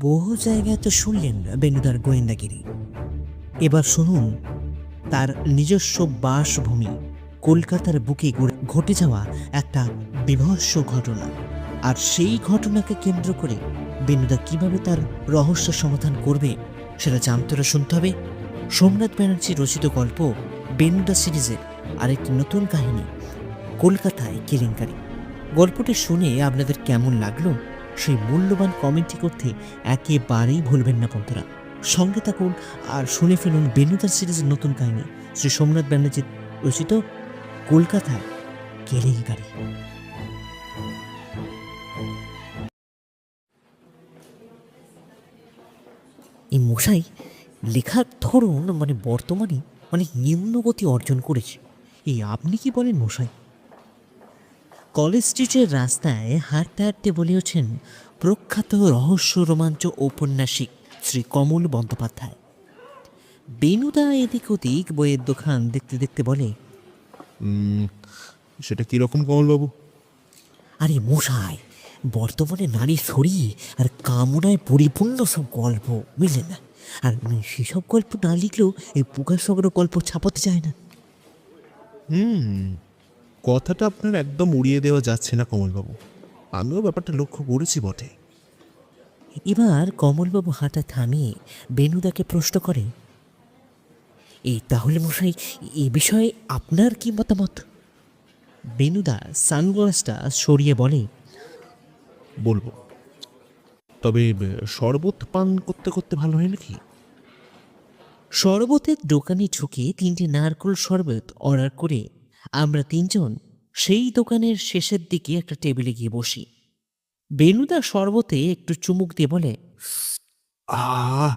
বহু জায়গায় তো শুনলেন বেনুদার গোয়েন্দাগিরি, এবার শুনুন তার নিজস্ব বাসভূমি কলকাতার বুকে ঘটে যাওয়া একটা বীভৎস ঘটনা। আর সেই ঘটনাকে কেন্দ্র করে বেনুদা কিভাবে তার রহস্য সমাধান করবে সেটা জানতে হলে শুনতে হবে সোমনাথ ব্যানার্জি রচিত গল্প বেনুদা সিরিজের আরেকটি নতুন কাহিনী, কলকাতায় কেলেঙ্কারি। গল্পটি শুনে আপনাদের কেমন লাগলো সেই মূল্যবান কমেন্টটি করতে একেবারেই ভুলবেন না বন্ধুরা। সঙ্গে থাকুন আর শুনে ফেলুন বেনুদা সিরিজের নতুন কাহিনী শ্রী সোমনাথ ব্যানার্জির রচিত কলকাতায় কেলেঙ্কারি। এই মশাই লেখার ধরন বর্তমানে নিম্নগতি অর্জন করেছে। এই আপনি কি বলেন মশাই? কলেজ স্ট্রিটের রাস্তায় হাঁটতে হাঁটতে বলিয়েছেন প্রখ্যাত রহস্য রোমাঞ্চ ঔপন্যাসিক শ্রী কমল বন্দ্যোপাধ্যায়। বেনুদা এদিক ওদিক বইয়ের দোকান দেখতে দেখতে বলে, সেটা কীরকম কমলবাবু? আরে মশাই, বর্তমানে নারী শরীর আর কামনায় পরিপূর্ণ সব গল্প, বুঝলেন না? আর সেসব গল্প না লিখলেও এই প্রকাশকরা গল্প ছাপাতে চায় না। কথাটা আপনার একদম উড়িয়ে দেওয়া যাচ্ছে না কমলবাবু, আমিও ব্যাপারটা লক্ষ্য করেছি বটে। এবার কমলবাবু হাঁটা থামিয়ে বেনুদাকে প্রশ্ন করে, এই তাহলে মশাই এ বিষয়ে আপনার কি মতামত? বেনুদা সানগ্লাসটা সরিয়ে বলে, বলবো, তবে শরবত পান করতে করতে ভালো হয় নাকি? শরবতের দোকানে ঢুকে 3টে নারকোল শরবত অর্ডার করে আমরা 3জন সেই দোকানের শেষের দিকে একটা টেবিলে গিয়ে বসি। বেনুদা শরবতে একটু চুমুক দিয়ে বলে, আহ,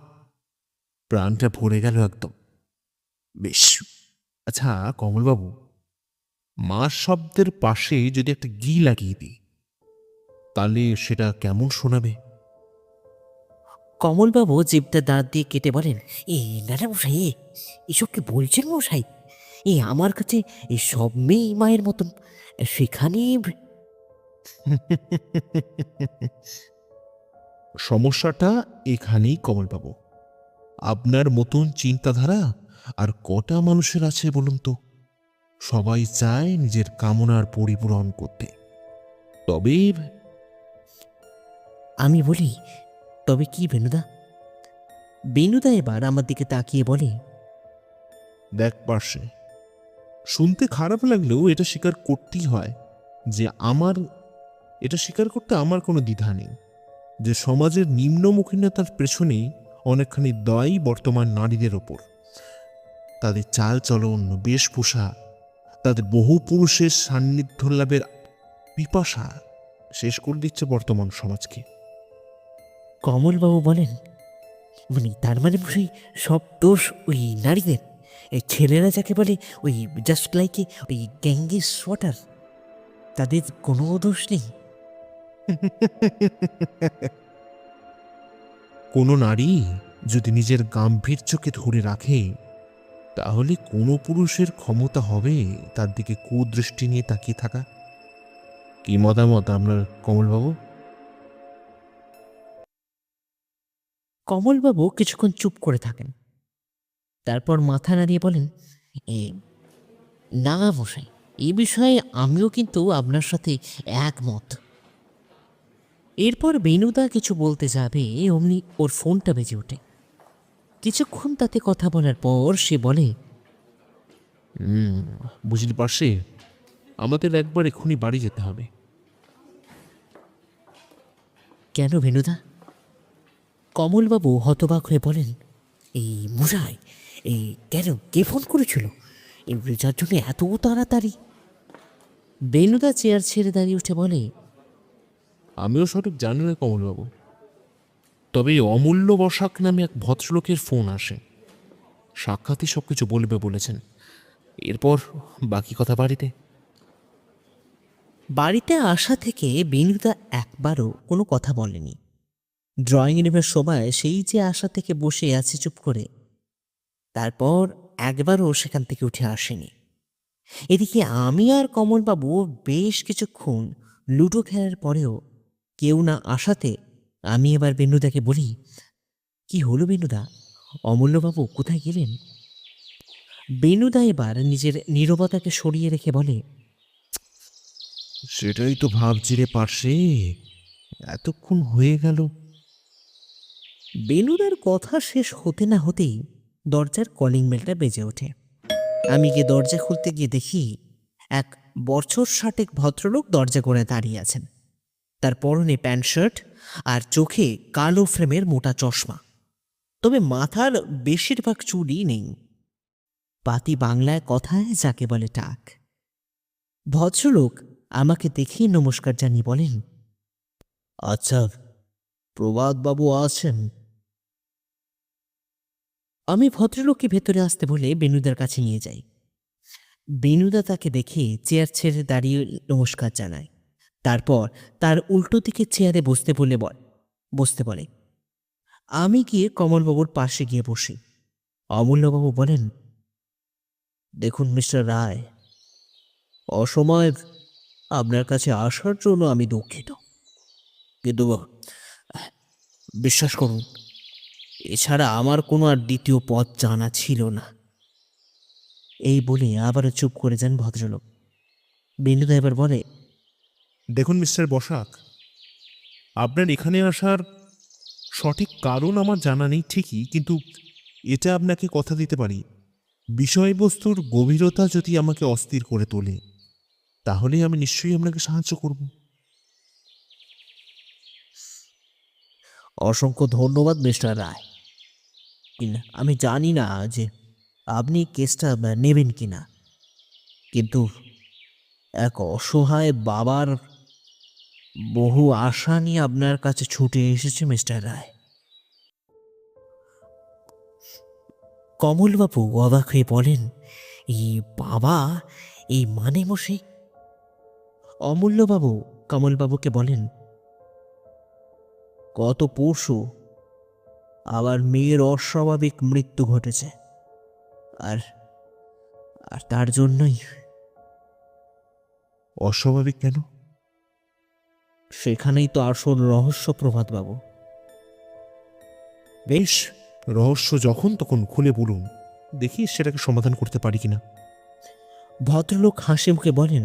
প্রাণটা ভরে গেল একদম। বেশ। আচ্ছা কমলবাবু, মা শব্দের পাশে যদি একটা গি লাগিয়ে দিই তাহলে সেটা কেমন শোনাবে? কমলবাবু জিভটা দাঁত দিয়ে কেটে বলেন, এই না না মশাই, এসব কি বলছেন মশাই? আমার কাছে এই সব মেয়ে মায়ের মতন, সেখানে সমস্যাটা এখানেই কমলবাবু। আপনার মতন চিন্তাধারা আর কটা মানুষের আছে বলুন তো? সবাই চায় নিজের কামনার পরিপূরণ করতে। তবে আমি বলি, তবে কি বেনুদা? বেনুদা এবার আমার দিকে তাকিয়ে বলে, দেখ পার্শ্বে, শুনতে খারাপ লাগলেও এটা স্বীকার করতেই হয় যে এটা স্বীকার করতে আমার কোনো দ্বিধা নেই যে সমাজের নিম্নমুখীনতার পেছনেই অনেকখানি দায়ী বর্তমান নারীদের ওপর। তাদের চাল চলন, বেশভূষা, তাদের বহু পুরুষের সান্নিধ্য লাভের পিপাসা শেষ করে দিচ্ছে বর্তমান সমাজকে। কমলবাবু বলেন, তার মানে মশাই সব দোষ ওই নারীদের? এই ছেলেরা যাকে বলে ওই জাস্ট লাইক ওই গ্যাঙ্গেস ওয়াটার, তাদের কোনো দোষ নেই? কোনো নারী যদি নিজের গাম্ভীর্যকে ধরে রাখে তাহলে কোনো পুরুষের ক্ষমতা হবে তার দিকে কুদৃষ্টি নিয়ে তাকিয়ে থাকা? কি মতামত আপনার কমলবাবু? কমলবাবু কিছুক্ষণ চুপ করে থাকেন, তারপর মাথা নাড়িয়ে বলেন, এ না মশাই, এই বিষয়ে আমিও কিন্তু আপনার সাথে একমত। এরপর বেনুদা কিছু বলতে যাবে অমনি ওর ফোনটা বেজে ওঠে। কিছুক্ষণ তাতে কথা বলার পর সে বলে, বুঝলি পারছি, আমাদের একবার এক্ষুনি বাড়ি যেতে হবে। কেন বেনুদা? কমলবাবু হতবাক হয়ে বলেন, এই মশাই, এই কেন, কে ফোন করেছিল যার জন্য এত তাড়াতাড়ি? বেনুদা চেয়ার ছেড়ে দাঁড়িয়ে উঠে বলে, আমিও সঠিক জানি না কমলবাবু, তবে অমূল্য বসাক নামে এক ভদ্রলোকের ফোন আসে, সাক্ষাৎই সবকিছু বলবে বলেছেন। এরপর বাকি কথা বাড়িতে। বাড়িতে আসা থেকে বেনুদা একবারও কোনো কথা বলেনি। ড্রয়িং রুমের সময় সেই যে আশা থেকে বসে আছে চুপ করে, তারপর একবারও সেখান থেকে উঠে আসেনি। এদিকে আমি আর কমলবাবু বেশ কিছুক্ষণ লুডো খেলার পরেও কেউ না আসাতে আমি এবার বেনুদাকে বলি, কি হলো বেনুদা, অমূল্যবাবু কোথায় গেলেন? বেনুদা এবার নিজের নীরবতাকে সরিয়ে রেখে বলে, সেটাই তো ভাবছি রে পার্শ্বে, এতক্ষণ হয়ে গেল। বেনুদার কথা শেষ হতে না হতেই দরজার কলিং বেলটা বেজে ওঠে। আমি গিয়ে দরজা খুলতে গিয়ে দেখি এক বছর 60 ভদ্রলোক দরজা করে দাঁড়িয়ে আছেন। তার পরনে প্যান্ট শার্ট আর চোখে কালো ফ্রেমের মোটা চশমা, তবে মাথার বেশিরভাগ চুলই নেই। পাতি বাংলায় কথায় যাকে বলে টাক। ভদ্রলোক আমাকে দেখেই নমস্কার জানিয়ে বলেন, আচ্ছা, প্রভাতবাবু আছেন? আমি ভদ্রলোককে ভেতরে আসতে বলে বেনুদার কাছে নিয়ে যাই। বেনুদা তাকে দেখে চেয়ার ছেড়ে দাঁড়িয়ে নমস্কার জানায়। তারপর তার উল্টো দিকে চেয়ারে বসতে বলে। আমি গিয়ে কমলবাবুর পাশে গিয়ে বসি। অমূল্যবাবু বলেন, দেখুন মিস্টার রায়, অসময়ে আপনার কাছে আসার জন্য আমি দুঃখিত, কিন্তু বিশ্বাস করুন, এছাড়া আমার কোনো আর দ্বিতীয় পথ জানা ছিল না। এই বলে আবারও চুপ করে যান ভদ্রলোক। বেনুদা এবার বলে, দেখুন মিস্টার বসাক, আপনার এখানে আসার সঠিক কারণ আমার জানা নেই ঠিকই, কিন্তু এটা আপনাকে কথা দিতে পারি, বিষয়বস্তুর গভীরতা যদি আমাকে অস্থির করে তোলে তাহলে আমি নিশ্চয়ই আপনাকে সাহায্য করব। অসংখ্য ধন্যবাদ মিস্টার রায়, কিনা আমি জানি না যে আপনি কেসটা নেবেন কিনা, কিন্তু এক অসহায় বাবার বহু আশা নিয়ে আপনার কাছে ছুটে এসেছে মিস্টার রায়। কমলবাবু অবাক হয়ে বলেন, এই বাবা, এই মানে মশাই? অমূল্যবাবু কমলবাবুকে বলেন, গত পরশু আবার মেয়ের অস্বাভাবিক মৃত্যু ঘটেছে, আর আর তার জন্যই। অস্বাভাবিক কেন? সেখানেই তো আসল রহস্য প্রভাতবাবু। বেশ, রহস্য যখন তখন খুলে বলুন, দেখি সেটাকে সমাধান করতে পারি কিনা। ভদ্রলোক হাসি মুখে বলেন,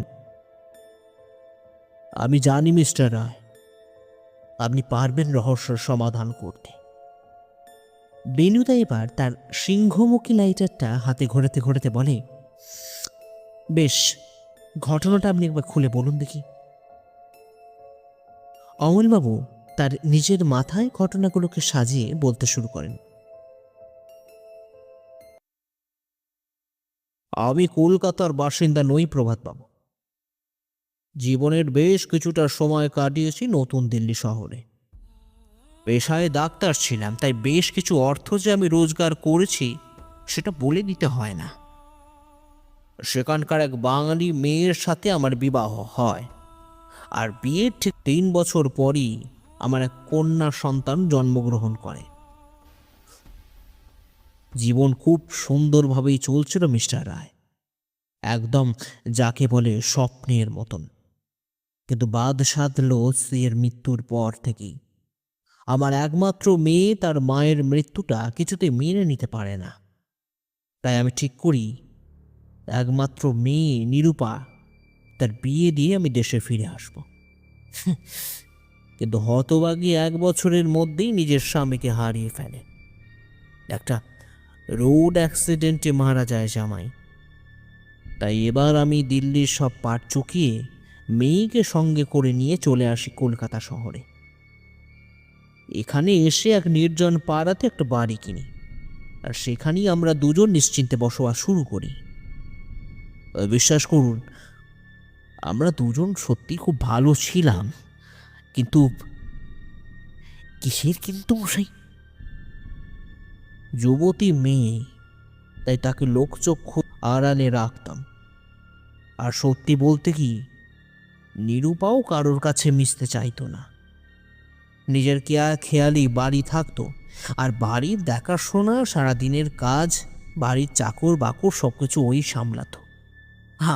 আমি জানি মিস্টার রায়, আপনি পারবেন রহস্যের সমাধান করতে। বেনুদা এবার তার সিংহমুখী লাইটারটা হাতে ঘোরাতে ঘোরাতে বলে, বেশ, ঘটনাটা আপনি একবার খুলে বলুন দেখি। অমলবাবু তার নিজের মাথায় ঘটনাগুলোকে সাজিয়ে বলতে শুরু করেন। আমি কলকাতার বাসিন্দা নই প্রভাতবাবু। জীবনের বেশ কিছুটা সময় কাটিয়েছি নতুন দিল্লি শহরে। পেশায় ডাক্তার ছিলাম, তাই বেশ কিছু অর্থ যে আমি রোজগার করেছি সেটা বলে দিতে হয় না। সেখানকার এক বাঙালি মেয়ের সাথে আমার বিবাহ হয়, আর বিয়ের ঠিক 3 বছর পরই আমার এক কন্যা সন্তান জন্মগ্রহণ করে। জীবন খুব সুন্দরভাবেই চলছিল মিস্টার রায়, একদম যাকে বলে স্বপ্নের মতন। কিন্তু বাদ সাধল স্ত্রীর মৃত্যুর পর থেকেই। আমার একমাত্র মেয়ে তার মায়ের মৃত্যুটা কিছুতে মেনে নিতে পারে না। তাই আমি ঠিক করি, একমাত্র মেয়ে নিরূপা, তার বিয়ে দিয়ে আমি দেশে ফিরে আসব। কিন্তু হতভাগী 1 বছরের মধ্যেই নিজের স্বামীকে হারিয়ে ফেলে। একটা রোড অ্যাক্সিডেন্টে মারা যায় জামাই। তাই এবার আমি দিল্লির সব পাট চুকিয়ে মেয়েকে সঙ্গে করে নিয়ে চলে আসি কলকাতা শহরে। এখানে এসে এক নির্জন পাড়াতে একটা বাড়ি কিনি, আর সেখানেই আমরা দুজন নিশ্চিন্তে বসবাস শুরু করি। বিশ্বাস করুন, আমরা দুজন সত্যি খুব ভালো ছিলাম, কিন্তু কিসের কিন্তু মশাই? যুবতী মেয়ে, তাই তাকে লোকচক্ষু আড়ালে রাখতাম। আর সত্যি বলতে কি, নিরূপাও কারোর কাছে মিশতে চাইতো না। নিজের খেয়ালি বাড়ি থাকতো, আর বাড়ির দেখাশোনা, সারাদিনের কাজ, বাড়ির চাকর বাকর সবকিছু ওই সামলাতো।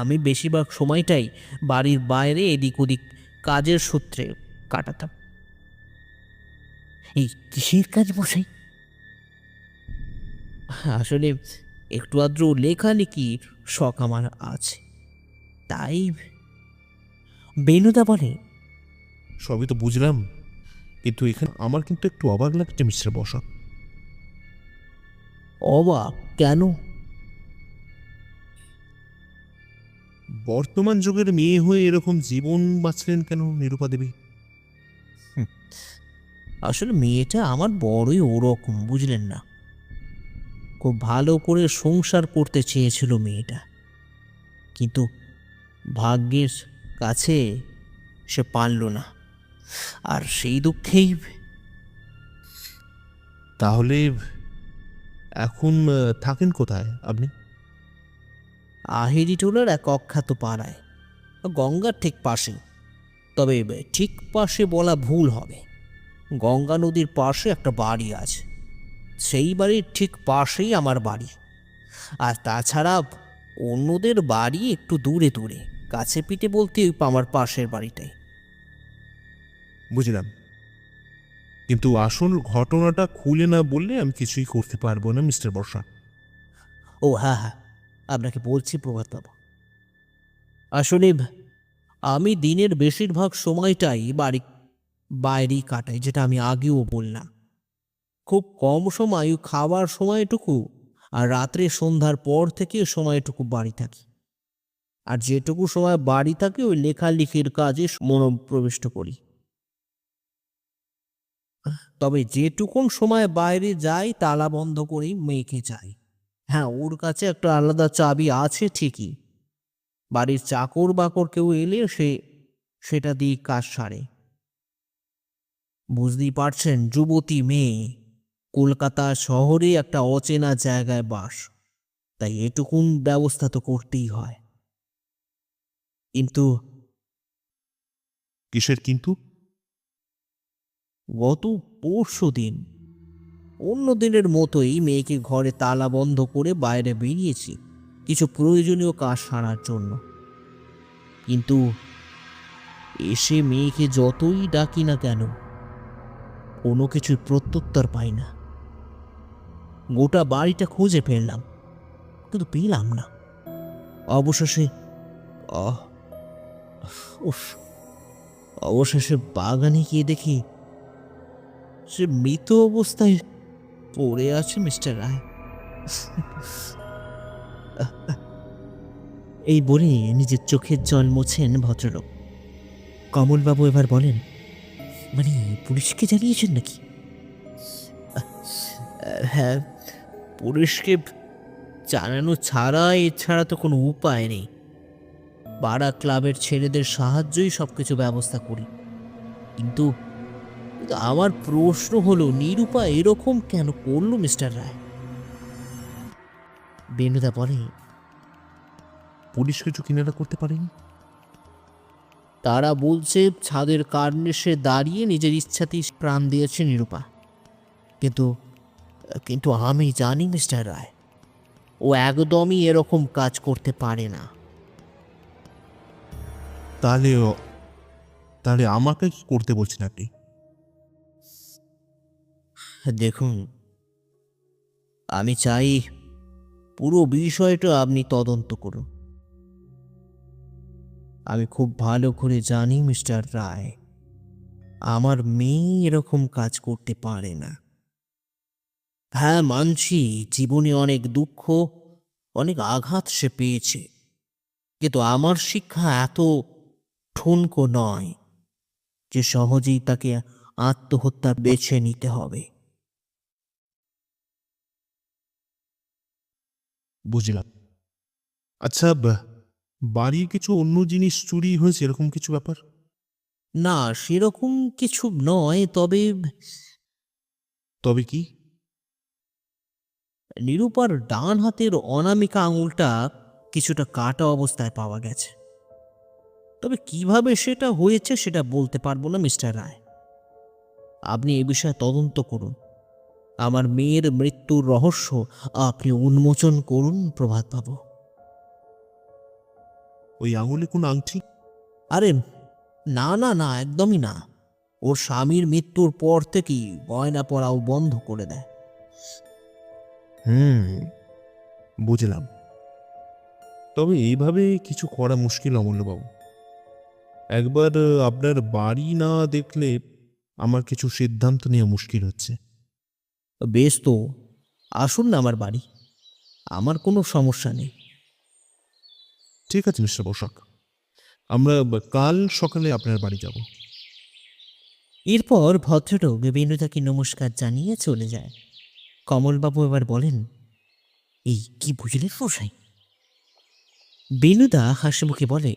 আমি বেশিরভাগ সময়টাই বাড়ির বাইরে এদিক ওদিক কাজের সূত্রে কাটাতাম। এই কিসের কাজ মশাই? আসলে একটু আদ্র লেখালেখির শখ আমার আছে, তাই। বেনুদা বলে, সবই তো বুঝলাম, কিন্তু এখানে আমার কিন্তু একটু অবাক লাগছে মিস্টার বসাক। অবাক কেন? বর্তমান যুগের মেয়ে হয়ে এরকম জীবন বাঁচলেন কেন নিরূপা দেবী? আসলে মেয়েটা আমার বড়ই ওরকম, বুঝলেন না? খুব ভালো করে সংসার করতে চেয়েছিল মেয়েটা, কিন্তু ভাগ্যের কাছে সে পারল না, আর সেই দুঃখেই। তাহলে এখন থাকেন কোথায় আপনি? আহিরিটোলার এক অখ্যাত পাড়ায়, গঙ্গার ঠিক পাশে। তবে ঠিক পাশে বলা ভুল হবে, গঙ্গা নদীর পাশে একটা বাড়ি আছে, সেই বাড়ির ঠিক পাশেই আমার বাড়ি। আর তাছাড়া অন্যদের বাড়ি একটু দূরে দূরে, কাছে পিঠে বলতে ওই আমার পাশের বাড়িটাই। বুঝলাম, কিন্তু আসল ঘটনাটা খুলে না বললে আমি কিছুই করতে পারবো না মিস্টার বর্ষা। ও হ্যাঁ হ্যাঁ, আপনাকে বলছি প্রভাতবাবু, আসলে আমি দিনের বেশিরভাগ সময়টাই বাইরেই কাটাই, যেটা আমি আগেও বললাম। খুব কম সময় ওই খাবার সময়টুকু, আর রাত্রে সন্ধ্যার পর থেকে সময়টুকু বাড়ি থাকি। আর যেটুকু সময় বাড়ি থাকে ওই লেখালেখির কাজে মনোপ্রবিষ্ট করি। তবে যেটুকুন সময় বাইরে যাই তালা বন্ধ করেই মেয়েকে যাই। হ্যাঁ, ওর কাছে একটা আলাদা চাবি আছে ঠিকই, বাড়ির চাকর বাকর কেউ এলে সেটা দিয়ে কাজ সারে। বুঝতেই পারছেন, যুবতী মেয়ে, কলকাতা শহরে একটা অচেনা জায়গায় বাস, তাই এটুকুন ব্যবস্থা তো করতেই হয়। কিন্তু কিসের কিন্তু? গত পরশু দিন অন্য দিনের মতোই মেয়েকে ঘরে তালা বন্ধ করে বাইরে বেরিয়েছি কিছু প্রয়োজনীয় কাজ সারার জন্য। কিন্তু এসে মেয়েকে যতই ডাকি না কেন, কোনো কিছুর প্রত্যুত্তর পাই না। গোটা বাড়িটা খুঁজে ফেললাম, কিন্তু পেলাম না। অবশেষে আহ উফ অবশেষে বাগানে গিয়ে দেখি সে মৃত অবস্থায় পড়ে আছে মিস্টার রায়। এই বলে নিজের চোখের জল মোছেন ভদ্রলোক। কমলবাবু এবার বলেন, মানে পুলিশকে জানিয়েছেন নাকি? হ্যাঁ, পুলিশকে জানানো ছাড়া এছাড়া তো কোনো উপায় নেই। পাড়া ক্লাবের ছেলেদের সাহায্যই সবকিছু ব্যবস্থা করি। কিন্তু কিন্তু আমার প্রশ্ন হলো, নিরূপা এরকম কেন করলো মিস্টার রায়? বেনুদা বলে, পুলিশ কিছু কিনারা করতে পারেনি? তারা বলছে ছাদের কার্নিশে দাঁড়িয়ে নিজের ইচ্ছাতেই প্রাণ দিয়েছে নিরূপা। কিন্তু কিন্তু আমি জানি মিস্টার রায়, ও একদমই এরকম কাজ করতে পারে না। তাহলে তাহলে আমাকে কি করতে বলছেন আপনি? দেখুন, আমি চাই পুরো বিষয়টা আপনি তদন্ত করুন। আমি খুব ভালো করে জানি মিস্টার রায়, আমার মেয়ে এরকম কাজ করতে পারে না। হ্যাঁ, মানছি জীবনে অনেক দুঃখ, অনেক আঘাত সে পেয়েছে, কিন্তু আমার শিক্ষা এত ঠুনকো নয় যে সহজেই তাকে আত্মহত্যা বেছে নিতে হবে। বুঝলাম। আচ্ছা, বাড়ির কিছু অন্য জিনিস চুরি হয়েছে এরকম কিছু ব্যাপার? না, সেরকম কিছু নয়, তবে তবে কি? নিরূপার ডান হাতের অনামিকা আঙুলটা কিছুটা কাটা অবস্থায় পাওয়া গেছে। তবে কিভাবে সেটা হয়েছে সেটা বলতে পারবো না মিস্টার রায়। আপনি এ বিষয়ে তদন্ত করুন, আমার মেয়ের মৃত্যুর রহস্য আপনি উন্মোচন করুন প্রভাতবাবু। ওই আঙুলে কোন আংটি? আরে না না না, একদমই না। ওর স্বামীর মৃত্যুর পর থেকেই গয়না পরাও বন্ধ করে দেয়। বুঝলাম। তবে এইভাবে কিছু করা মুশকিল অমূল্যবাবু। একবার আপনার বাড়ি না দেখলে আমার কিছু সিদ্ধান্ত নেওয়া মুশকিল হচ্ছে। বেশ তো, আসুন না আমার বাড়ি, আমার কোনো সমস্যা নেই। ঠিক আছে মিস্টার বসাক, আমরা কাল সকালে আপনার বাড়ি যাব। এরপর ভদ্রলোক বেনুদাকে নমস্কার জানিয়ে চলে যায়। কমলবাবু এবার বলেন, এই কি বুঝলেন মশাই? বেনুদা হাসি মুখে বলে,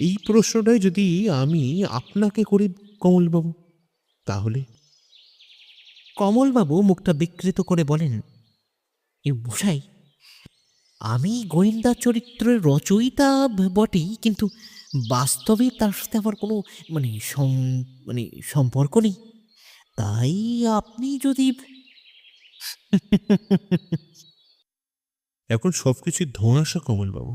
এই প্রশ্নটাই যদি আমি আপনাকে করি কমলবাবু, তাহলে? কমলবাবু মুখটা বিকৃত করে বলেন, এই মশাই, আমি গোয়েন্দা চরিত্রের রচয়িতা বটেই, কিন্তু বাস্তবে তার সাথে আমার কোনো মানে মানে সম্পর্ক নেই। তাই আপনি যদি... এখন সবকিছুই ধোঁয়াশা কমলবাবু।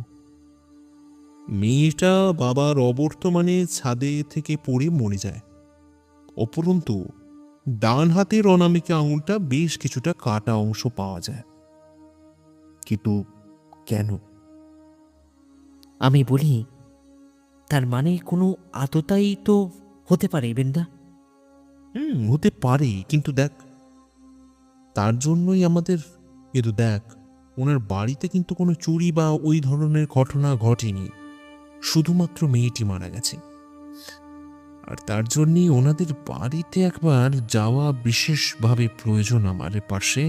মেয়েটা বাবার অবর্তমানে ছাদে থেকে পড়ে মরে যায়। অপরন্তু ডান হাতের অনামিকা আঙুলটা বেশ কিছুটা কাটা অংশ পাওয়া যায়। কিন্তু কেন? আমি বলি, তার মানে কোনো আততায়ী তো হতে পারে বেন্দা। হতে পারে, কিন্তু দেখ, তার জন্যই আমাদের... কিন্তু দেখ, ওনার বাড়িতে কিন্তু কোনো চুরি বা ওই ধরনের ঘটনা ঘটেনি। শুধুমাত্র মেয়েটি মারা গেছে। আর তার জন্যই ওনাদের বাড়িতে একবার যাওয়া বিশেষভাবে প্রয়োজন আমার পাশে।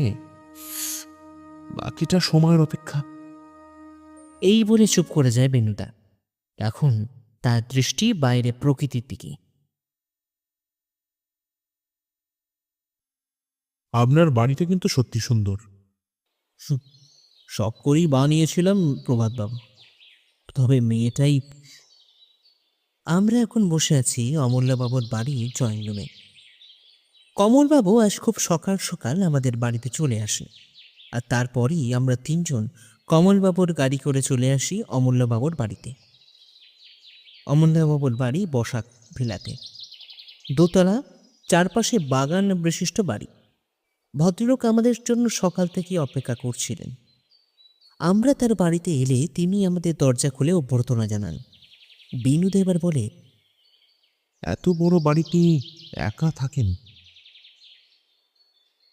বাকিটা সময়ের অপেক্ষা। এই বলে চুপ করে যায় বেনুদা। এখন তার দৃষ্টি বাইরে প্রকৃতির দিকে। আপনার বাড়িটা কিন্তু সত্যি সুন্দর। শখ করেই বানিয়েছিলাম প্রভাতবাবু, তবে মেয়েটাই... আমরা এখন বসে আছি অমূল্যবাবুর বাড়ির ড্রয়িং রুমে। কমলবাবু আজ খুব সকাল সকাল আমাদের বাড়িতে চলে আসে, আর তারপরই আমরা তিনজন কমলবাবুর গাড়ি করে চলে আসি অমূল্যবাবুর বাড়িতে। অমূল্যবাবুর বাড়ি বসাক ভিলাতে, দোতলা, চারপাশে বাগান বিশিষ্ট বাড়ি। ভদ্রলোক আমাদের জন্য সকাল থেকে অপেক্ষা করছিলেন। আমরা তার বাড়িতে এলে তিনি আমাদের দরজা খুলে অভ্যর্থনা জানান। বিনুদা এবার বলে, এত বড় বাড়িতে একা থাকেন?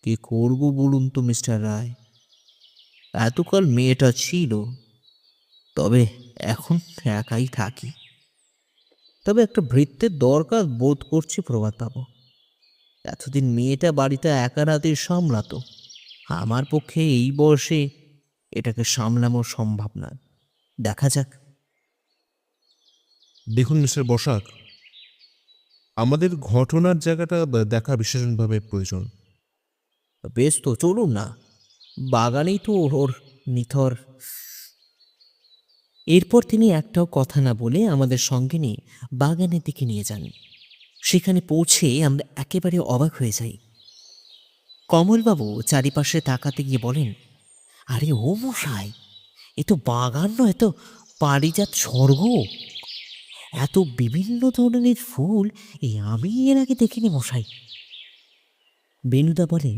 কি করব বলুন তো মিস্টার রায়, এতকাল মেয়েটা ছিল, তবে এখন একাই থাকি। তবে একটা ভৃত্যের দরকার বোধ করছি প্রভাতবাবু। এতদিন মেয়েটা বাড়িটা একা রাতে সামলাতো, আমার পক্ষে এই বয়সে এটাকে সামলানো সম্ভব না। দেখা যাক। দেখুন মিস্টার বসাক, আমাদের ঘটনার জায়গাটা দেখা বিশেষভাবে প্রয়োজন। বেশ তো, চলুন না, বাগানেই তো ওর নিথর। এরপর তিনি একটাও কথা না বলে আমাদের সঙ্গে নিয়ে বাগানের দিকে নিয়ে যান। সেখানে পৌঁছে আমরা একেবারে অবাক হয়ে যাই। কমলবাবু চারিপাশে তাকাতে গিয়ে বলেন, আরে ও মশাই, এ তো বাগান নয়, এ তো পারিজাত স্বর্গ। এত বিভিন্ন ধরনের ফুল আমি এর আগে দেখিনি মশাই। বেনুদা বলে,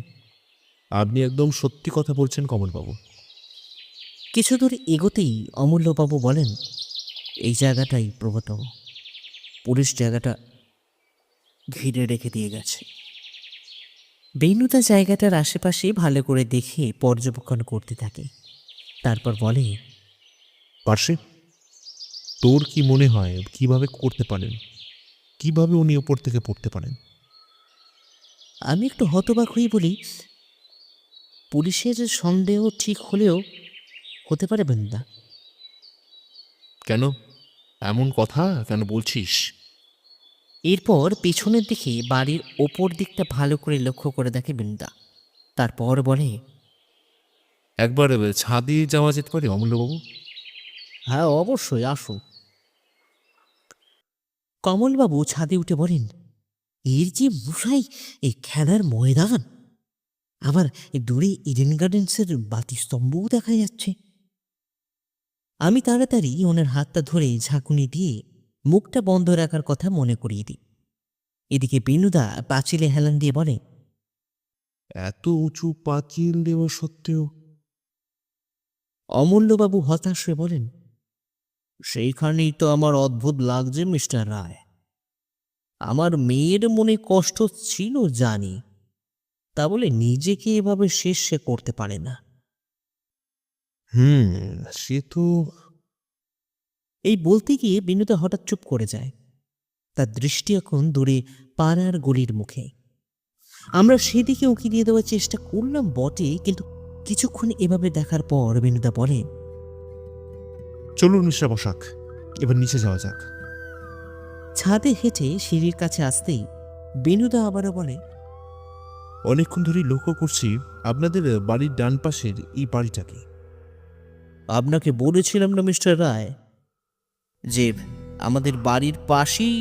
আপনি একদম সত্যি কথা বলছেন কমলবাবু। কিছু দূর এগোতেই অমূল্যবাবু বলেন, এই জায়গাটাই প্রভাতবাবু, পুলিশ জায়গাটা ঘিরে রেখে দিয়ে গেছে। বেনুদা জায়গাটার আশেপাশে ভালো করে দেখে পর্যবেক্ষণ করতে থাকে। তারপর বলে, পার্শ্বে, তোর কি মনে হয় কিভাবে করতে পারেন? কিভাবে উনি ওপর থেকে পড়তে পারেন? আমি একটু হতবাক হয়ে বলি, পুলিশের সন্দেহ ঠিক হলেও হতে পারে বেনুদা। কেন এমন কথা কেন বলছিস? এরপর পেছনের দিকে বাড়ির ওপর দিকটা ভালো করে লক্ষ্য করে দেখে বেনুদা। তারপর বলে, একবার ছাদে যাওয়া যেতে পারে অমূল্যবাবু? হ্যাঁ অবশ্যই, আসুন। কমলবাবু ছাদে উঠে বলেন, এর যে মশাই এই খেলার ময়দান, আবার দূরে ইডেন গার্ডেন্সের বাতিস্তম্ভও দেখা যাচ্ছে। আমি তাড়াতাড়ি ওনার হাতটা ধরে ঝাঁকুনি দিয়ে মুখটা বন্ধ রাখার কথা মনে করিয়ে দিই। এদিকে বেনুদা পাঁচিলে হেলান দিয়ে বলে, এত উঁচু পাঁচিল দেওয়া সত্ত্বেও অমূল্যবাবু হতাশ হয়ে বলেন, সেইখানেই তো আমার অদ্ভুত লাগছে মিস্টার রায়। আমার মেয়ের মনে কষ্ট ছিল জানি, তা বলে নিজেকে এভাবে শেষ সে করতে পারে না। হুম, সে তো এই বলতে গিয়ে বিনুদা হঠাৎ চুপ করে যায়। তার দৃষ্টি এখন দূরে পাড়ার গলির মুখে। আমরা সেদিকে উঁকি দিয়ে দেওয়ার চেষ্টা করলাম বটে, কিন্তু কিছুক্ষণ এভাবে দেখার পর বিনুদা বলে, চলুন মিস্টার বসাক, এবার নিচে যাওয়া যাক। ছাদে হেঁটে সিঁড়ির কাছে আসতেই বেনুদা আবারও বলে, অনেকক্ষণ ধরেই লক্ষ্য করছি আপনাদের বাড়ির ডান পাশের এই বাড়িটাকে। আপনাকে বলেছিলাম না মিস্টার রায় যে আমাদের বাড়ির পাশেই,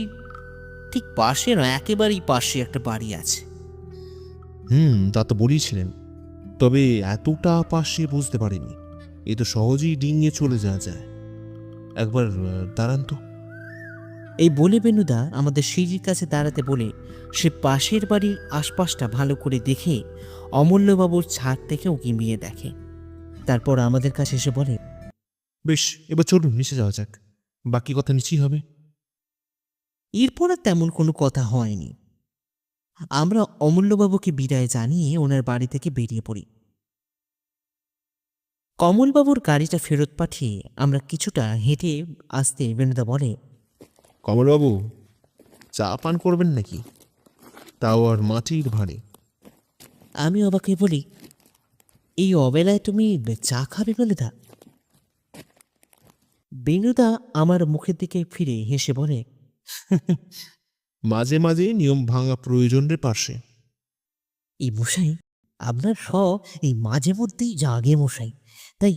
ঠিক পাশে নয় একেবারেই পাশে একটা বাড়ি আছে। তা তো বলেছিলেন, তবে এতটা পাশে বুঝতে পারিনি। এ তো সহজেই ডিঙিয়ে চলে যাওয়া যায়। একবার দাঁড়ান তো। এই বলে বেনুদা আমাদের সিঁড়ির কাছে দাঁড়াতে বলে সে পাশের বাড়ির আশপাশটা ভালো করে দেখে অমূল্যবাবুর ছাদ থেকে উঁকি মিয়ে দেখে। তারপর আমাদের কাছে এসে বলে, বেশ, এবার চলুন নিচে যাওয়া যাক, বাকি কথা নিচেই হবে। এরপর আর তেমন কোনো কথা হয়নি। আমরা অমূল্যবাবুকে বিদায় জানিয়ে ওনার বাড়ি থেকে বেরিয়ে পড়ি। কমলবাবুর গাড়িটা ফেরত পাঠিয়ে আমরা কিছুটা হেঁটে আসতে বেনুদা বলে, কমলবাবু, চা পান করবেন নাকি? তাও আর মাটির ভাঁড়ে। আমি অবাক হয়ে বলি, এই অবেলায় তুমি চা খাবে বেনুদা? বেনুদা আমার মুখের দিকে ফিরে হেসে বলে, মাঝে মাঝে নিয়ম ভাঙা প্রয়োজনের পাশে। এই মশাই, আপনার এই মাঝে মধ্যেই জাগে মশাই, তাই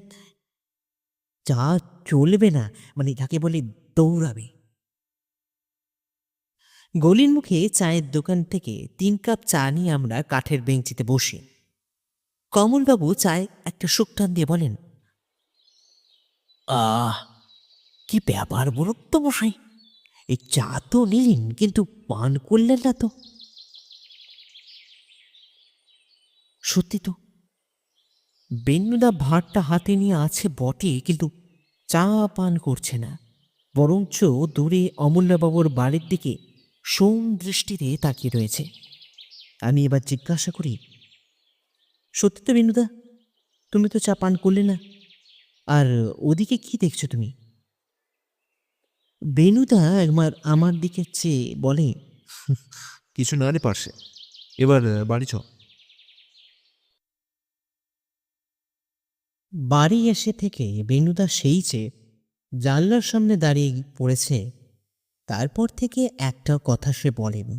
চা চলবে না, মানে যাকে বলে দৌড়াবে। গলির মুখে চায়ের দোকান থেকে 3 কাপ চা নিয়ে আমরা কাঠের বেঞ্চিতে বসি। কমলবাবু চায় একটা শুকটান দিয়ে বলেন, আহ, কি ব্যাপার বলুন তো মশাই, এই চা তো নিলেন কিন্তু পান করলেন না তো। সত্যি তো, বেনুদা ভাঁড়টা হাতে নিয়ে আছে বটে, কিন্তু চা পান করছে না, বরঞ্চ দূরে অমূল্যবাবুর বাড়ির দিকে সোম দৃষ্টিতে তাকিয়ে রয়েছে। আমি এবার জিজ্ঞাসা করি, সত্যি তো বেনুদা, তুমি তো চা পান করলে না, আর ওদিকে কি দেখছো তুমি? বেনুদা একবার আমার দিকে চেয়ে বলে, কিছু না রে পাশে, এবার বাড়ি চ। বাড়ি এসে থেকে বেনুদা সেই চেয়ে জানলার সামনে দাঁড়িয়ে পড়েছে। তারপর থেকে একটা কথা সে বলেনি।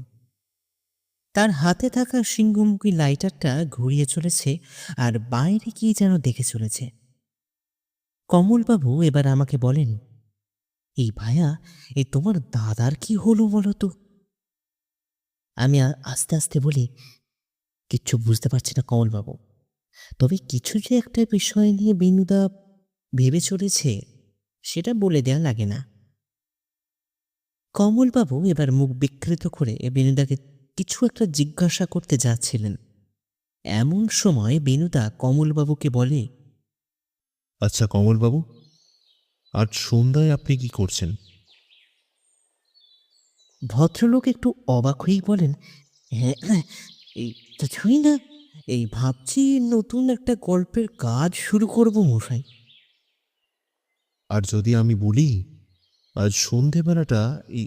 তার হাতে থাকা সিংহমুখী লাইটারটা ঘুরিয়ে চলেছে আর বাইরে কি যেন দেখে চলেছে। কমলবাবু এবার আমাকে বলেন, এই ভায়া, এই তোমার দাদার কি হলো বলো তো? আমি আস্তে আস্তে বলি, কিচ্ছু বুঝতে পারছি না কমলবাবু, তবে কিছু যে একটা বিষয় নিয়ে বেনুদা ভেবে চলেছে সেটা বলে দেয়া লাগে না। কমলবাবু এবার মুখ বিকৃত করে বেনুদাকে কিছু একটা জিজ্ঞাসা করতে যাচ্ছিলেন। এমন সময় বেনুদা কমলবাবুকে বলে, আচ্ছা কমলবাবু, আজ সন্ধ্যায় আপনি কি করছেন? ভদ্রলোক একটু অবাক হয়েই বলেন, হ্যাঁ, এই কিছুই না, এই ভাবছি নতুন একটা গল্পের কাজ শুরু করব মশাই। আর যদি আমি বলি আজ সন্ধেবেলাটা এই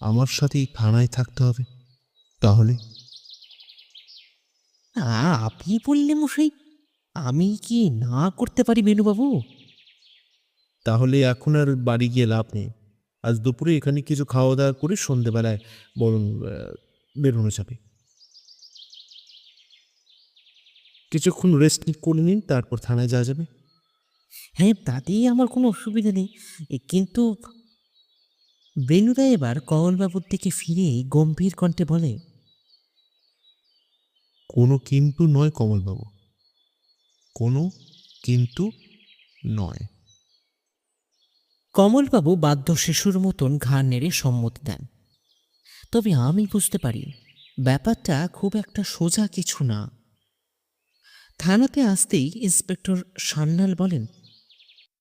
আমার সাথে এই থানায় থাকতে হবে, তাহলে? আপনি বললে মশাই, আমি কি না করতে পারি বেনুবাবু? তাহলে এখন আর বাড়ি গিয়ে লাভ নেই। আজ দুপুরে এখানে কিছু খাওয়া দাওয়া করে সন্ধেবেলায় বরং বেরোনো যাবে। কিছুক্ষণ রেস্ট করে নিন, তারপর থানায় যাওয়া যাবে। হ্যাঁ, তাতেই আমার কোনো অসুবিধা নেই, কিন্তু বেনুদা এবার কমলবাবুর দিকে ফিরে গম্ভীর কণ্ঠে বলে, কোনো কিন্তু নয় কমলবাবু, কোনো কিন্তু নয়। কমলবাবু বাধ্য শিশুর মতন ঘাড় নেড়ে সম্মতি দেন। তবে আমি বুঝতে পারি ব্যাপারটা খুব একটা সোজা কিছু না। থানাতে আসতেই ইন্সপেক্টর সান্যাল বলেন,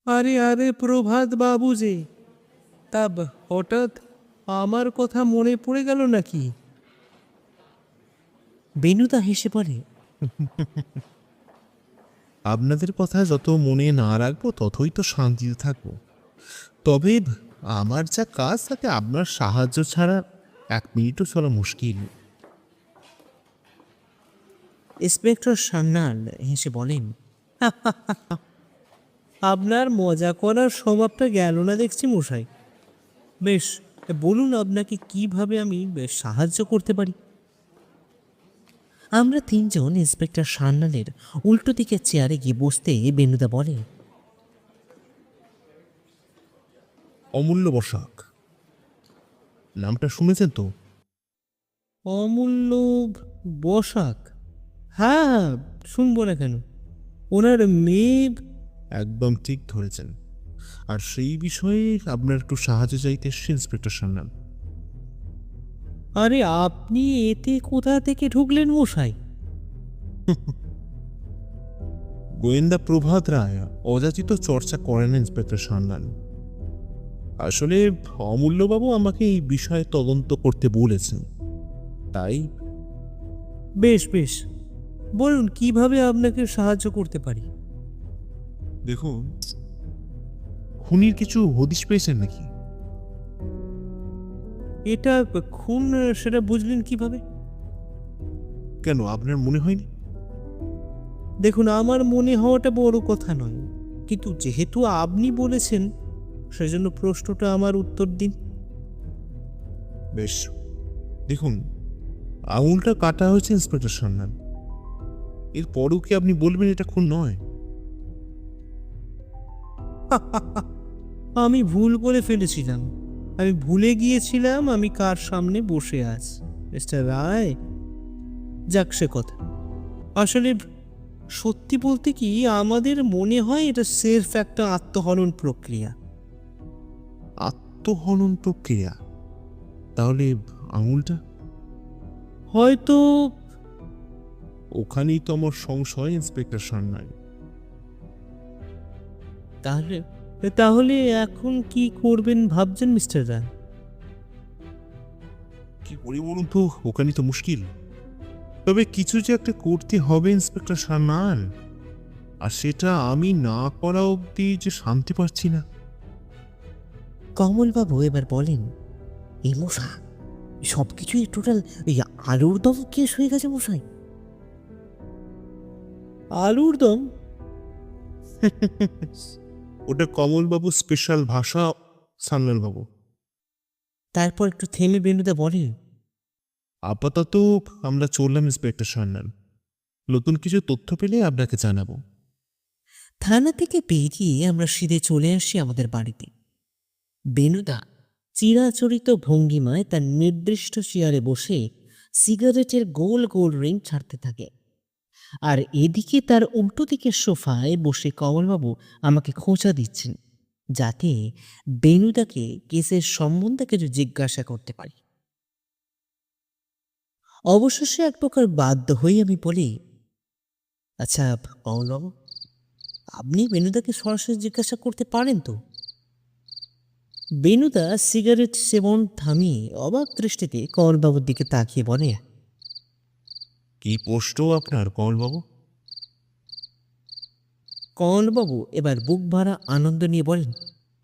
আরে আরে প্রভাত বাবু যে, তা হঠাৎ আমার কথা মনে পড়ে গেল নাকি? বেনুদা হেসে বলে, আপনাদের কথা যত মনে না রাখবো ততই তো শান্তিতে থাকবো। তবে আমার যা কাজ তাতে আপনার সাহায্য ছাড়া 1 মিনিটও চলা মুশকিল। ইন্সপেক্টর সান্যাল হেসে বলেন, আপনার মজা করার স্বভাবটা গেল না দেখছি মশাই। বেশ, বলুন আপনাকে কিভাবে আমি বেশ সাহায্য করতে পারি? আমরা তিনজন ইন্সপেক্টর সান্যালের উল্টো দিকে চেয়ারে গিয়ে বসতে বেনুদা বলে, অমূল্য বসাক নামটা শুনেছেন তো? অমূল্য বসাক? হ্যাঁ হ্যাঁ, শুনবো না কেন। ওনার মেয়ে? একদম ঠিক ধরেছেন। আর সেই বিষয়ে আপনার একটু সাহায্য চাইতে এসেছি ইন্সপেক্টর সান্যাল। আরে আপনি এতে কোথা থেকে ঢুকলেন মশাই? গোয়েন্দা প্রভাত রায় অযাচিত চর্চা করেন ইন্সপেক্টর সান্যাল। আসলে অমূল্যবাবু আমাকে এই বিষয়ে তদন্ত করতে বলেছেন, তাই। বেশ বেশ, বলুন কিভাবে আপনাকে সাহায্য করতে পারি? দেখুন, খুনির কিছু হদিশ পেয়েছেন নাকি? এটা খুন, সেটা বুঝলেন কিভাবে? কেন, আপনার মনে হয়নি? দেখুন, আমার মনে হওয়াটা বড় কথা নয়, কিন্তু যেহেতু আপনি বলেছেন সেজন্য প্রশ্নটা আমার উত্তর দিন। বেশ, দেখুন, আঙুলটা কাটা হয়েছে ইন্সপেক্টর সান্যাল। এরপরও কি আপনি বলবেন এটা খুন নয়? আমি ভুল করে ফেলেছিলাম। আমি ভুলে গিয়েছিলাম আমি কার সামনে বসে আছি। মিস্টার রায়, যাক সে কথা। আসলে সত্যি বলতে কি, আমাদের মনে হয় এটা সেলফ একটা আত্মহনন প্রক্রিয়া। আত্মহনন প্রক্রিয়া? তাহলে আঙুলটা? হয়তো। ওখানেই তো আমার সংশয় ইন্সপেক্টর সান্যাল। তাহলে তাহলে এখন কি করবেন ভাবছেন মিস্টার রায়? কি করি বলুন তো, ওখানেই তো মুশকিল। তবে কিছু যে একটা করতে হবে ইন্সপেক্টর সান্যাল, আর সেটা আমি না করা অবধি যে শান্তি পাচ্ছি না। কমলবাবু এবার বলেন, এই মশা সব কিছুই টোটাল এই আলুর দম কেস হয়ে গেছে মশাই। আলুর দম? ওটা কমলবাবু স্পেশাল ভাষা, সান্যাল বাবু। তারপর একটু থেমে বেনুদা বলেন, আপাতত আমরা চললাম ইন্সপেক্টর সান্যাল, নতুন কিছু তথ্য পেলে আপনাকে জানাবো। থানা থেকে বেরিয়ে আমরা সিধে চলে আসি আমাদের বাড়িতে। বেনুদা চিরাচরিত ভঙ্গিমায় তার নির্দিষ্ট চেয়ারে বসে সিগারেটের গোল গোল রিং ছাড়তে থাকে, আর এদিকে তার উল্টো দিকের সোফায় বসে কমলবাবু আমাকে খোঁচা দিচ্ছেন যাতে বেনুদাকে কেসের সম্বন্ধে কিছু জিজ্ঞাসা করতে পারি। অবশেষে এক প্রকার বাধ্য হয়ে আমি বলি, আচ্ছা কমলবাবু, আপনি বেনুদাকে সরাসরি জিজ্ঞাসা করতে পারেন তো? বেনুদা সিগারেট সেবন থামিয়ে অবাক দৃষ্টিতে কমলবাবুর দিকে তাকিয়ে বলে, কি প্রশ্ন আপনার কমলবাবু? কমলবাবু এবার বুক ভরা আনন্দ নিয়ে বলেন,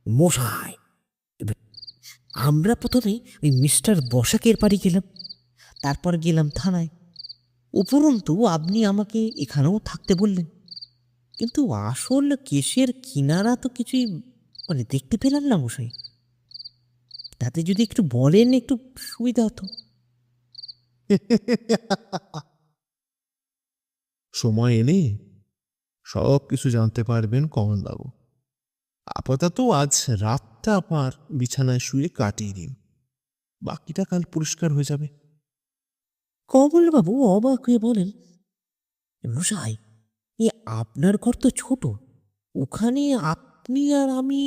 মশাই, এবার আমরা প্রথমে ওই মিস্টার বসাকের বাড়ি গেলাম, তারপর গেলাম থানায়, উপরন্তু আপনি আমাকে এখানেও থাকতে বললেন, কিন্তু আসল কেসের কিনারা তো কিছুই দেখতে পেলাম না মশাই। তাতে যদি একটু বলেন একটু সুবিধা হতো। সময় এনে সব কিছু জানতে পারবেন কমলবাবু। আপাতত আজ রাতটা আপনার বিছানায় শুয়ে কাটিয়ে দিন, বাকিটা কাল পরিষ্কার হয়ে যাবে। কমলবাবু অবাক হয়ে বলেন, মশাই, এ আপনার ঘর তো ছোট, ওখানে আপনি আর আমি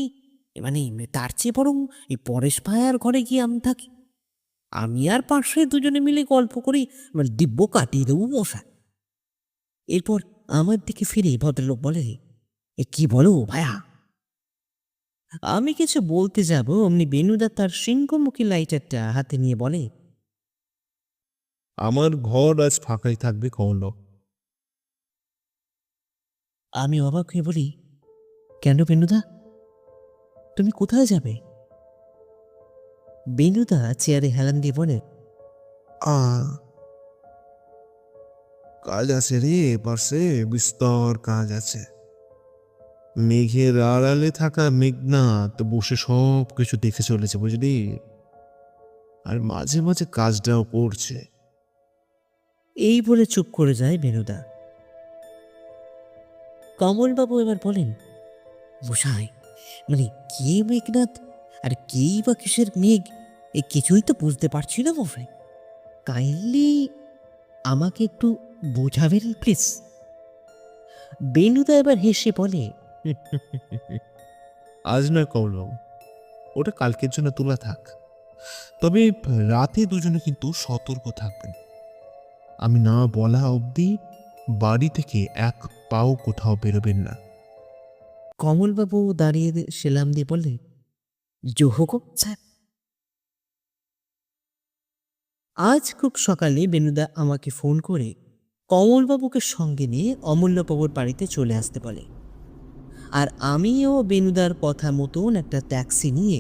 মানে তার চেয়ে বরং এই পরেশ ভাইয়ার ঘরে গিয়ে আমি থাকি। আমি আর পাশে দুজনে মিলে গল্প করি, মানে দিব্য কাটিয়ে দেবো মশা। এরপর আমার দিকে ফিরে ভদ্রলোক বলে, এ কি বলো ভাইয়া? আমি কিছু বলতে যাব, অমনি বেনুদা তার সিংহমুখী লাইটারটা হাতে নিয়ে বলে, আমার ঘর আজ ফাঁকাই থাকবে কমলবাবু। আমি অবাক হয়ে বলি, কেন বেনুদা, তুমি কোথায় যাবে? বেনুদা চেয়ারে হেলান দিয়ে বলে, কাজ আছে রে, পাশে বিস্তর কাজ আছে। মেঘের আড়ালে থাকা মেঘনাথ বসে সব কিছু দেখে চলেছে, বুঝলি? আর মাঝে মাঝে কাজটাও করছে। এই বলে চুপ করে যায় বেনুদা। কমলবাবু এবার বলেন, মশাই, মানে কে মেঘনাথ আর কেই বা কিসের মেঘ, এ কিছুই তো বুঝতে পারছি না মশাই। কাইন্ডলি আমাকে একটু বোঝাবেন প্লিজ। বেনুদা এবার হেসে বলে, আজ নয় কমলবাবু, ওটা কালকের জন্য তোলা থাক। তবে রাতে দুজনে কিন্তু সতর্ক থাকবেন। আমি না বলা অবধি বাড়ি থেকে এক পাও কোথাও বেরোবেন না। কমলবাবু দাঁড়িয়ে সেলাম দিয়ে বললে, জো হুকুম সাহেব। আজ খুব সকালে বেনুদা আমাকে ফোন করে কমলবাবুকে সঙ্গে নিয়ে অমূল্যবাবুর বাড়িতে চলে আসতে বলে। আর আমিও বেনুদার কথা মতন একটা ট্যাক্সি নিয়ে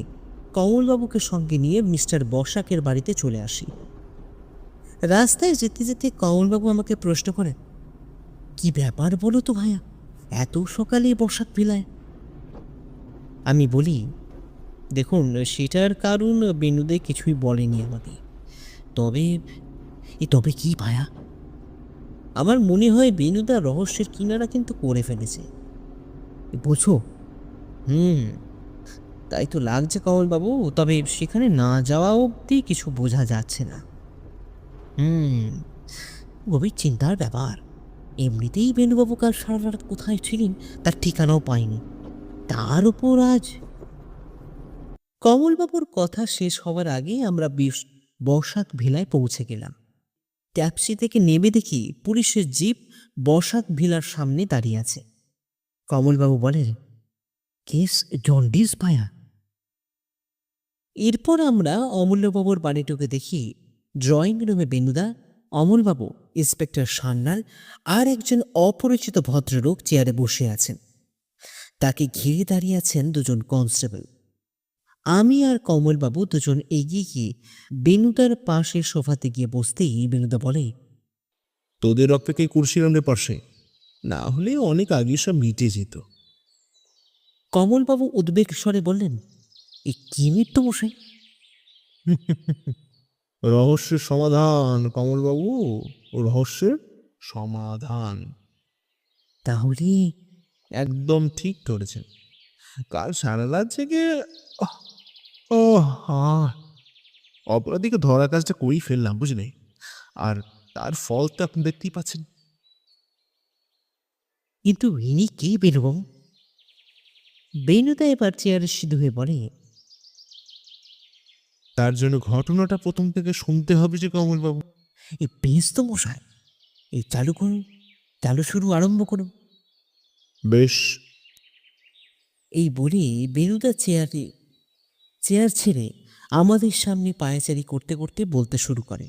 কমলবাবুকে সঙ্গে নিয়ে মিস্টার বসাকের বাড়িতে চলে আসি। রাস্তায় যেতে যেতে কমলবাবু আমাকে প্রশ্ন করেন, কি ব্যাপার বলো তো ভাইয়া, এত সকালে বসাক ভিলায়? আমি বলি, দেখুন সেটার কারণ বেনুদে কিছুই বলেনি আমাকে। তবে কি ভায়া, আমার মনে হয় বেনুদা রহস্যের কিনারা কিন্তু করে ফেলেছে, বুঝো? তাই তো লাগছে কমলবাবু, তবে সেখানে না যাওয়া অবধি কিছু বোঝা যাচ্ছে না। গভীর চিন্তার ব্যাপার। এমনিতেই বেনুবাবু কাল সারা রাত কোথায় ছিলেন তার ঠিকানাও পাইনি, তার উপর আজ। কমলবাবুর কথা শেষ হওয়ার আগে আমরা বসাক ভিলায় পৌঁছে গেলাম। ট্যাক্সি থেকে নেমে দেখি পুলিশের জিপ বসাক ভিলার সামনে দাঁড়িয়ে আছে। কমলবাবু বলেন, কেস জন্ডিস পায়া। এরপর আমরা অমূল্যবাবুর বাড়িটুকে দেখি। ড্রয়িং রুমে বেনুদা, অমলবাবু, ইন্সপেক্টর সান্যাল আর একজন অপরিচিত ভদ্রলোক চেয়ারে বসে আছেন। তাকে ঘিরে দাঁড়িয়ে আছেন দুজন কনস্টেবল। আমি আর কমলবাবু দুজন এগিয়ে গিয়ে বেনুদার পাশে সোফাতে গিয়ে বসতেই বেনুদা বলে, তোদের অপেক্ষায় করছিলাম রে পাশে, না হলে অনেক আগে সব মিটে যেত। কমলবাবু উদ্বেগ স্বরে বললেন, এ কি মৃত্যু মশাই? রহস্যের সমাধান কমলবাবু, রহস্যের সমাধান। তাহলে একদম ঠিক ধরেছেন। কাল সারা রাত জেগে অপরাধীকে ধরা কাজটা করেই ফেললাম, বুঝলে? আর তার ফল তো আপনি দেখতেই পাচ্ছেন। কিন্তু ইনি কে বেনুবাবু? বেনুদা এবার চেয়ারে সিধু হয়ে বলে, তার জন্য ঘটনাটা প্রথম থেকে শুনতে হবে যে কমলবাবু। এ বেশ তো মশাই, এই চালু করুন, চালু শুরু আরম্ভ করুন। বেশ। এই বলে বেনুদা চেয়ার ছেড়ে আমাদের সামনে পায়চারি করতে করতে বলতে শুরু করে,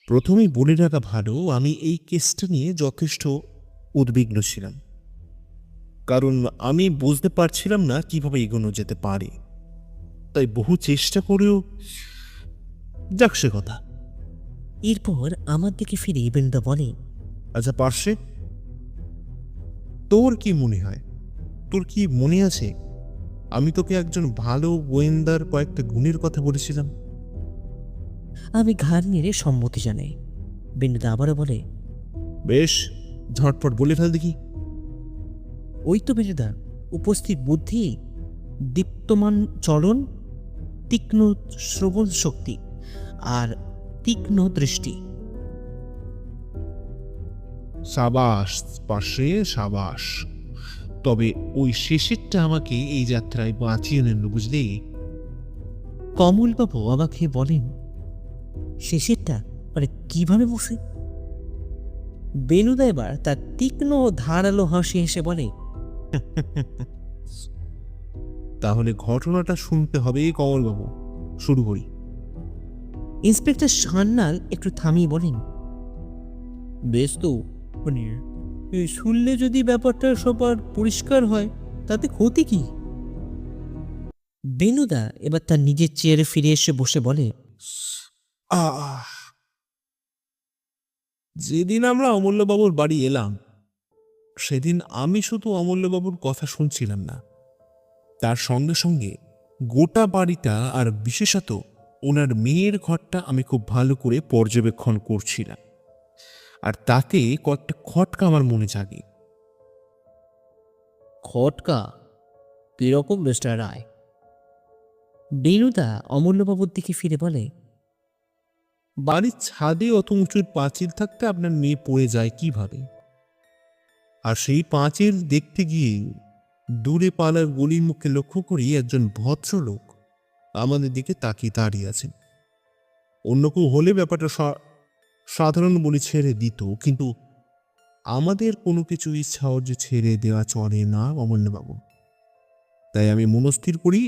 প্রথমেই বলে রাখা ভালো, আমি এই কেসটা নিয়ে যথেষ্ট উদ্বিগ্ন ছিলাম, কারণ আমি বুঝতে পারছিলাম না কিভাবে এগোনো যেতে পারে। তাই বহু চেষ্টা করেও যাক সে কথা। এরপর আমার দিকে ফিরে বেনুদা বলে, আচ্ছা পার্শ্বে, তোর কি মনে হয়, তোর কি মনে আছে আমি তোকে একজন ভালো গোয়েন্দার কয়েকটা গুণের কথা বলেছিলাম? আমি ঘাড় নেড়ে সম্মতি জানাই। বেনুদা আবারও বলে, বেশ, ঝটপট বলে ফেল দেখি। ওই তো বেনুদা, উপস্থিত বুদ্ধি, দীপ্তমান চলন, তীক্ষ্ণ শ্রবণ শক্তি আর তীক্ষ্ণ দৃষ্টি। সাবাস পার্শ্বে, সাবাস। তবে ওই শেষেরটা আমাকে এই যাত্রায় বাঁচিয়ে নিল, বুঝলি? কমলবাবু অবাক হয়ে বলেন, শেষেরটা মানে কিভাবে বসে? বেনুদা এবার তার তীক্ষ্ণ ও ধারালো হাসি হেসে বলে, তাহলে ঘটনাটা শুনতে হবে কমলবাবু, শুরু করি। ইন্সপেক্টর সান্যাল একটু থামিয়ে বলেন, বেশ তো, মানে এই শুনলে যদি ব্যাপারটা সবার পরিষ্কার হয় তাতে ক্ষতি কি? বেনুদা এবার তার নিজের চেয়ারে ফিরে এসে বসে বলে, আহ যেদিন আমরা অমূল্যবাবুর বাড়ি এলাম, সেদিন আমি শুধু অমূল্যবাবুর কথা শুনছিলাম না, তার সঙ্গে সঙ্গে গোটা বাড়িটা আর বিশেষত ওনার মেয়ের ঘরটা আমি খুব ভালো করে পর্যবেক্ষণ করছিলাম। আর তাতে কয়েকটা খটকা আমার মনে জাগে। খটকা কিরকম মিস্টার রায়? বেনুদা অমূল্যবাবুর দিকে ফিরে বলে, বাড়ির ছাদে অত উঁচুর পাঁচিল থাকতে আপনার মেয়ে পড়ে যায় কিভাবে? আর সেই পাঁচিল দেখতে গিয়ে দূরে পালার গলির মুখে লক্ষ্য করি একজন ভদ্রলোক আমাদের দিকে তাকিয়ে দাঁড়িয়ে আছেন। অন্য কেউ হলে ব্যাপারটা সাধারণ বলে ছেড়ে দিত, কিন্তু আমাদের কোনো কিছু ইচ্ছা যে ছেড়ে দেওয়া চলে না অমূল্যবাবু। তাই আমি মনস্থির করি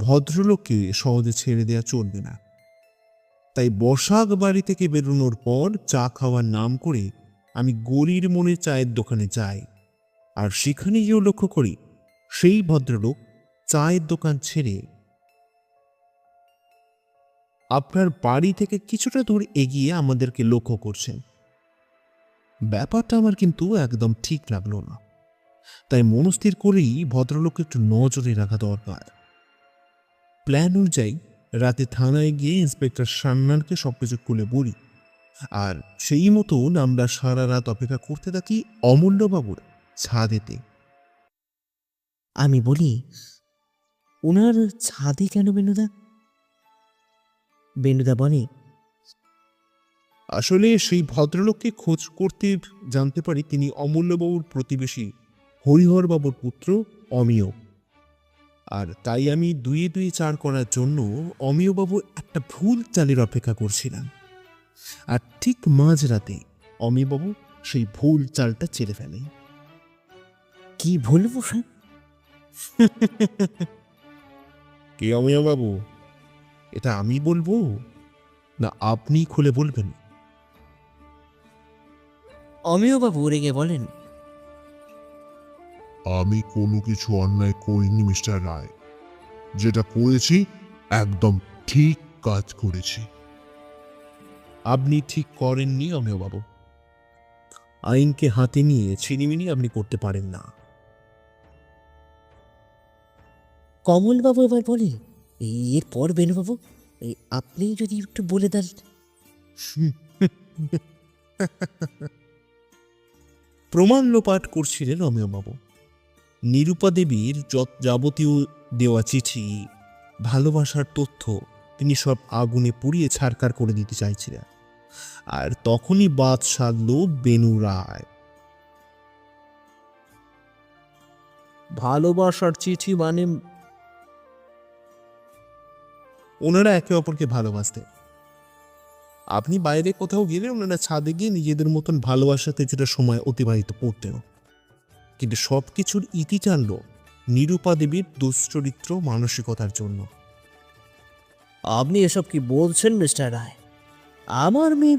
ভদ্রলোককে সহজে ছেড়ে দেওয়া চলবে না। তাই বসাক বাড়ি থেকে বেরোনোর পর চা খাওয়ার নাম করে আমি গলির মোড়ে চায়ের দোকানে যাই। আর সেখানে গিয়েও লক্ষ্য করি সেই ভদ্রলোক চায়ের দোকান ছেড়ে আপনার বাড়ি থেকে কিছুটা দূর এগিয়ে আমাদেরকে লক্ষ্য করছেন। ব্যাপারটা আমার কিন্তু একদম ঠিক লাগলো না, তাই মনস্থির করেই ভদ্রলোককে একটু নজরে রাখা দরকার। প্ল্যান অনুযায়ী রাতে থানায় গিয়ে ইন্সপেক্টর সান্যালকে সবকিছু খুলে বলি, আর সেই মতন আমরা সারা রাত অপেক্ষা করতে থাকি অমূল্যবাবুর ছাদেতে। আমি বলি, ওনার ছাদে কেন বেনুদা? বেনুদা বলে, আসলে সেই ভদ্রলোককে খোঁজ করতে জানতে পারি তিনি অমূল্যবাবুর প্রতিবেশী হরিহরবাবুর পুত্র অমিয়। আর তাই আমি দুয়ে দুয়ে চার করার জন্য অমিয়বাবু একটা ভুল চালের অপেক্ষা করছিলাম। আর ঠিক মাঝরাতে অমিয়বাবু সেই ভুল চালটা চেলে ফেলে। কি ভুল বসে? কে অমিয়বাবু? এটা আমি বলবো না আপনি খুলে বলবেন? অমিয়বাবু রেগে বলেন, আমি কোনো কিছু অন্যায় করিনি মিস্টার রায়, যেটা করেছি একদম ঠিক কাজ করেছি। আপনি ঠিক করেননি অমিয়বাবু। আইনকে হাতে নিয়ে ছিনিমিনি আপনি করতে পারেন না। কমলবাবু এবার বলে, এরপর বেনুবাবু আপনি যদি একটু বলে দেন। প্রমাণ লোপাট করছিলেন অমিয়বাবু। নিরূপা দেবীর যাবতীয় দেওয়া চিঠি, ভালোবাসার তথ্য তিনি সব আগুনে পুড়িয়ে ছারখার করে দিতে চাইছিলেন। আর তখনই বাদ সাধল বেনু রায়। ভালোবাসার চিঠি মানে? ওনারা একে অপরকে ভালোবাসতেন। আপনি বাইরে কোথাও গেলে ওনারা ছাদে গিয়ে নিজেদের মতন ভালোবাসাতে যেটা সময় অতিবাহিত করতেন। কিন্তু সবকিছুর ইতি টানল নিরূপা দেবীর দুশ্চরিত্র মানসিকতার জন্য। আপনি এসব কি বলছেন মিস্টার রায়? আমার মেয়ে?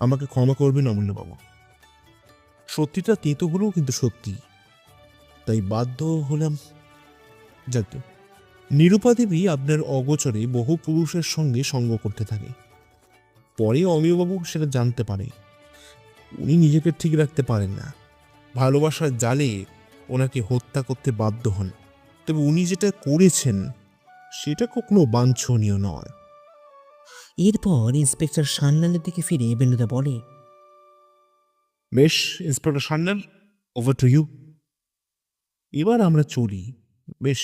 আমাকে ক্ষমা করবেন অমূল্যবাবু, সত্যিটা তেতো হলেও কিন্তু সত্যি, তাই বাধ্য হলাম। যাক, নিরূপা দেবী আপনার অগোচরে বহু পুরুষের সঙ্গে সঙ্গ করতে থাকে। পরে অমিয়বাবু সেটা জানতে পারে। উনি নিজেকে ঠিক রাখতে পারেন না, ভালোবাসার জালে ওনাকে হত্যা করতে বাধ্য হন। তবে উনি যেটা করেছেন সেটা কখনো বাঞ্ছনীয় নয়। এরপর ইন্সপেক্টর সান্যালের দিকে ফিরে বেনুদা বলে, বেশ inspector Sanyal, over to you. এবার আমরা চলি। বেশ।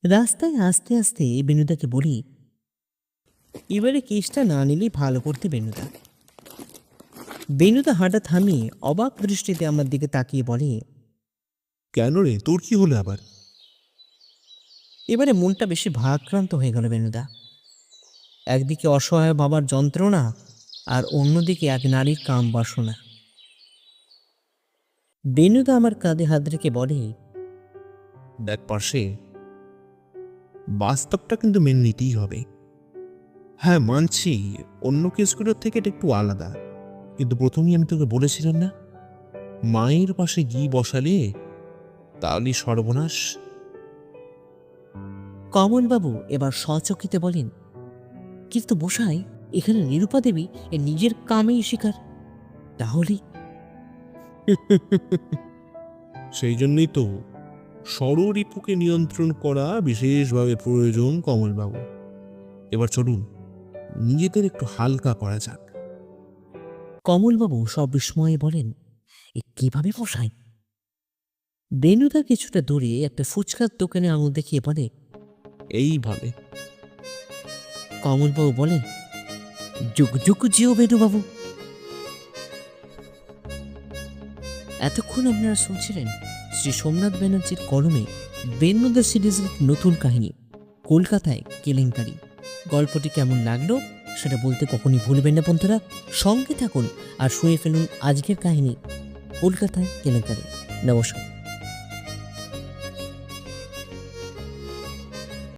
রাস্তায় আস্তে আস্তে বেনুদাকে বলি, এবারে কেসটা না নিলেই ভালো করতে বেনুদা। বেনুদা হাঁটা থামিয়ে অবাক দৃষ্টিতে আমার দিকে তাকিয়ে বলে, কেন রে, তোর কি হলো আবার? এবারে মনটা বেশি ভারাক্রান্ত হয়ে গেল বেনুদা। একদিকে অসহায় বাবার যন্ত্রণা, আর অন্যদিকে এক নারীর কাম বাসনা। বেনুদা আমার কাঁধে হাত রেখে বলে, দেখ পাশে, বাস্তবটা কিন্তু মেনে নিতেই হবে। হ্যাঁ মানছি, অন্য কেসগুলোর থেকে এটা একটু আলাদা, কিন্তু প্রথমেই আমি তোকে বলেছিলাম না, মায়ের পাশে গিয়ে বসালে তাহলে সর্বনাশ। কমলবাবু এবার সচকিতে বলেন, কিন্তু বসাই, এখানে নিরূপা দেবী এর নিজের কামেই শিকার, তাহলে সেই জন্যই তো ষড়রিপুকে নিয়ন্ত্রণ করা বিশেষভাবে প্রয়োজন কমলবাবু। এবার চলুন, নিজেদের একটু হালকা করা যাক। কমলবাবু সব বিস্ময়ে বলেন, এ কিভাবে বসাই? বেনুদা কিছুটা দূরে একটা ফুচকার দোকানে আঙুল দেখিয়ে বলে, এইভাবে। কমলবাবু বলেন, যুগ যুগ জিও বেনুবাবু। এতক্ষণ আপনারা শুনছিলেন শ্রী সোমনাথ ব্যানার্জির কলমে বেনুদা সিরিজের নতুন কাহিনী কলকাতায় কেলেঙ্কারি। গল্পটি কেমন লাগলো সেটা বলতে কখনই ভুলবেন না বন্ধুরা। সঙ্গে থাকুন আর শুয়ে ফেলুন আজকের কাহিনী কলকাতায় কেলেঙ্কারি। নমস্কার।